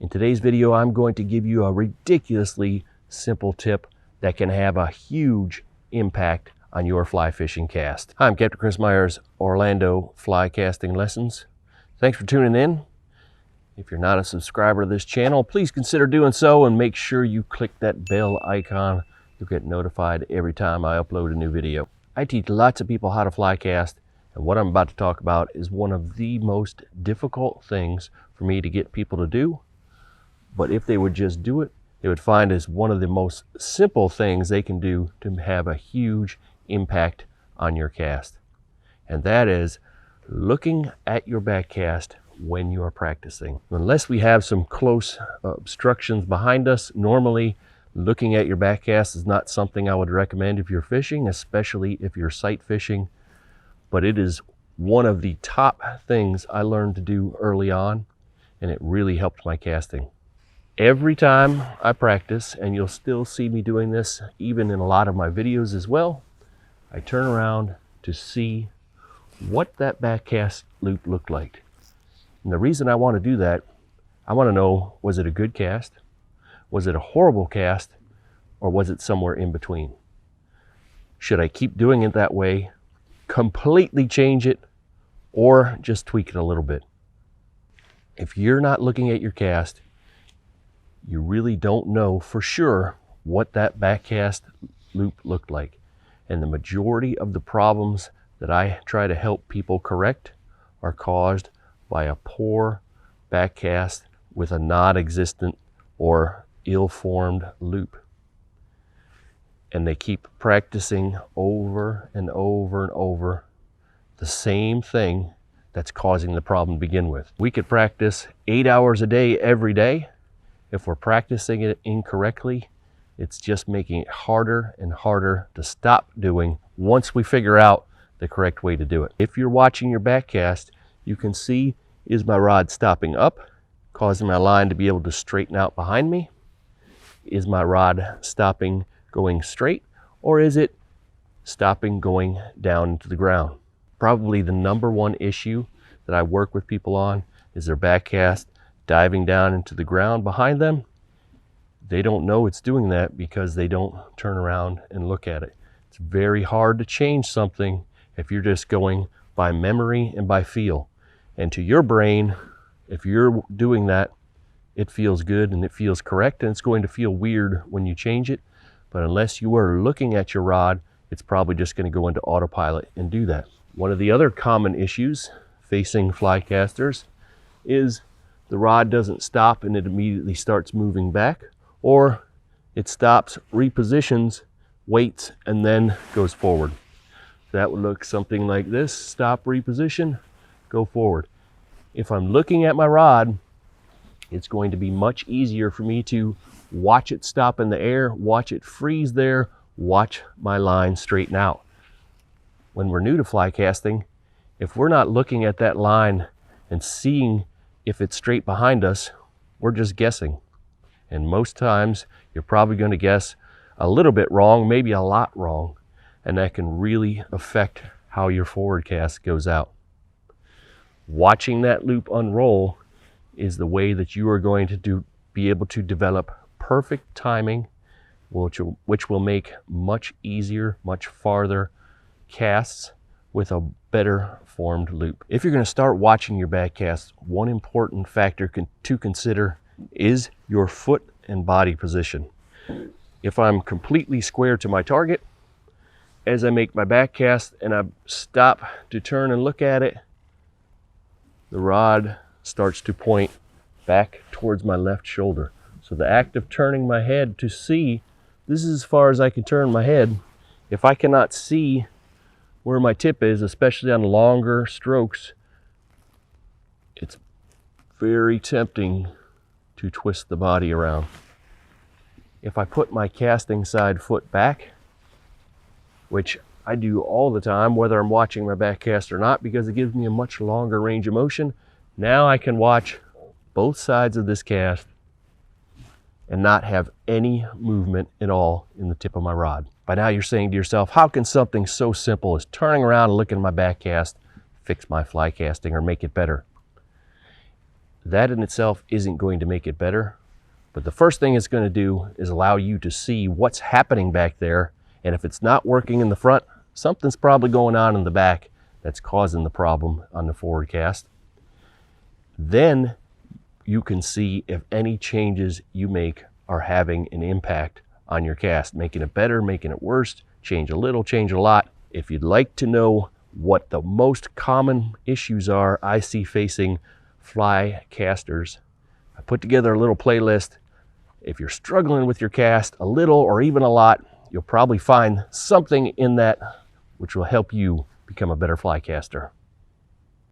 In today's video, I'm going to give you a ridiculously simple tip that can have a huge impact on your fly fishing cast. Hi, I'm Captain Chris Myers, Orlando Fly Casting Lessons. Thanks for tuning in. If you're not a subscriber to this channel, please consider doing so and make sure you click that bell icon. You'll get notified every time I upload a new video. I teach lots of people how to fly cast, and what I'm about to talk about is one of the most difficult things for me to get people to do. But if they would just do it, they would find it's one of the most simple things they can do to have a huge impact on your cast. And that is looking at your back cast when you are practicing. Unless we have some close obstructions behind us, normally looking at your back cast is not something I would recommend if you're fishing, especially if you're sight fishing. But it is one of the top things I learned to do early on, and it really helped my casting. Every time I practice, and you'll still see me doing this even in a lot of my videos as well, I turn around to see what that back cast loop looked like. And the reason I want to do that, I want to know, was it a good cast? Was it a horrible cast? Or was it somewhere in between? Should I keep doing it that way, completely change it, or just tweak it a little bit? If you're not looking at your cast, you really don't know for sure what that back cast loop looked like. And the majority of the problems that I try to help people correct are caused by a poor back cast with a non-existent or ill-formed loop. And they keep practicing over and over and over the same thing that's causing the problem to begin with. We could practice 8 hours a day every day. If we're practicing it incorrectly, it's just making it harder and harder to stop doing once we figure out the correct way to do it. If you're watching your back cast, you can see, is my rod stopping up, causing my line to be able to straighten out behind me? Is my rod stopping going straight, or is it stopping going down into the ground? Probably the number one issue that I work with people on is their back cast diving down into the ground behind them. They don't know it's doing that because they don't turn around and look at it. It's very hard to change something if you're just going by memory and by feel. And to your brain, if you're doing that, it feels good and it feels correct, and it's going to feel weird when you change it. But unless you are looking at your rod, it's probably just going to go into autopilot and do that. One of the other common issues facing fly casters is the rod doesn't stop and it immediately starts moving back, or it stops, repositions, waits, and then goes forward. That would look something like this: stop, reposition, go forward. If I'm looking at my rod, it's going to be much easier for me to watch it stop in the air, watch it freeze there, watch my line straighten out. When we're new to fly casting, if we're not looking at that line and seeing if it's straight behind us, we're just guessing. And most times you're probably going to guess a little bit wrong, maybe a lot wrong, and that can really affect how your forward cast goes out. Watching that loop unroll is the way that you are going to be able to develop perfect timing, which will make much easier, much farther casts with a better formed loop. If you're going to start watching your back cast, one important factor to consider is your foot and body position. If I'm completely square to my target, as I make my back cast and I stop to turn and look at it, the rod starts to point back towards my left shoulder. So the act of turning my head to see, this is as far as I can turn my head. If I cannot see where my tip is, especially on longer strokes, it's very tempting to twist the body around. If I put my casting side foot back, which I do all the time, whether I'm watching my back cast or not, because it gives me a much longer range of motion, now I can watch both sides of this cast and not have any movement at all in the tip of my rod. By now you're saying to yourself, how can something so simple as turning around and looking at my back cast fix my fly casting or make it better? That in itself isn't going to make it better, but the first thing it's going to do is allow you to see what's happening back there, and if it's not working in the front, something's probably going on in the back that's causing the problem on the forward cast. Then you can see if any changes you make are having an impact on your cast, making it better, making it worse, change a little, change a lot. If you'd like to know what the most common issues are I see facing fly casters, I put together a little playlist. If you're struggling with your cast a little or even a lot, you'll probably find something in that which will help you become a better fly caster.